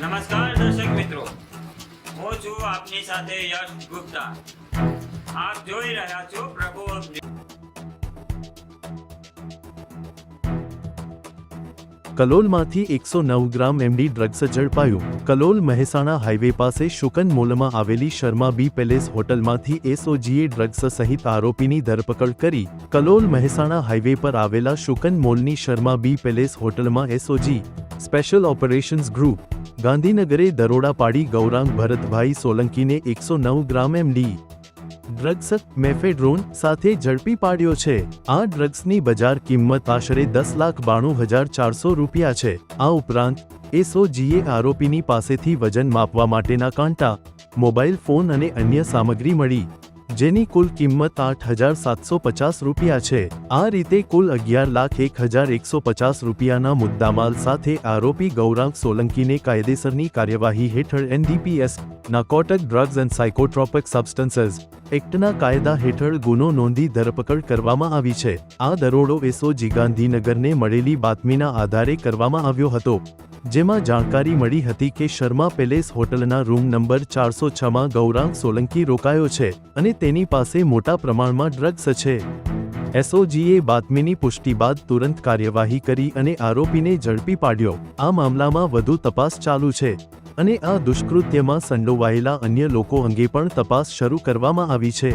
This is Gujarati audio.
નમસ્કાર દર્શક મિત્રો, હું છું આપની સાથે યશ ગુપ્તા। આપ જોઈ રહ્યા છો પ્રભુ કલોલમાંથી 109 ગ્રામ એમડી ડ્રગ્સ ઝડપાયું। કલોલ મહેસાણા હાઈવે પાસે શુકન મોલમાં આવેલી શર્મા બી પેલેસ હોટલમાંથી એસઓજીએ ડ્રગ્સ સહિત આરોપીની ધરપકડ કરી। કલોલ મહેસાણા હાઈવે પર આવેલા શુકન મોલની શર્મા બી પેલેસ હોટલમાં એસઓજી સ્પેશિયલ ઓપરેશન્સ ગ્રુપ ગાંધીનગરે દરોડા પાડી ગૌરાંગ ભરતભાઈ સોલંકીને 109 ગ્રામ એમડી ડ્રગ્સ મેફેડ્રોન સાથે ઝડપી પાડ્યો છે। આ ડ્રગ્સની બજાર કિંમત આશરે 10,92,400 રૂપિયા છે। આ ઉપરાંત એસઓજીએ આરોપીની પાસેથી વજન માપવા માટેના કાંટા, મોબાઈલ ફોન અને અન્ય સામગ્રી મળી, જેની કુલ કિંમત 8,750 રૂપિયા છે। આ રીતે કુલ 11,01,150 રૂપિયાના મુદ્દામાલ સાથે આરોપી ગૌરાંગ સોલંકીને કાયદેસરની કાર્યવાહી હેઠળ NDPS narcotic drugs and psychotropic substances એક્ટના કાયદા હેઠળ ગુનો નોંધી ધરપકડ કરવામાં આવી છે। આ દરોડો એસઓજી ગાંધીનગરને મળેલી બાતમીના આધારે કરવામાં આવ્યો હતો, જેમાં જાણકારી મળી હતી કે શર્મા પેલેસ હોટલના રૂમ નંબર 406માં ગૌરાંગ સોલંકી રોકાયો છે અને તેની પાસે મોટા પ્રમાણમાં ડ્રગ્સ છે। એસઓજીએ બાતમીની પુષ્ટિ બાદ તુરંત કાર્યવાહી કરી અને આરોપીને ઝડપી પાડ્યો। આ મામલામાં વધુ તપાસ ચાલુ છે અને આ દુષ્કૃત્યમાં સંડોવાયેલા અન્ય લોકો અંગે પણ તપાસ શરૂ કરવામાં આવી છે।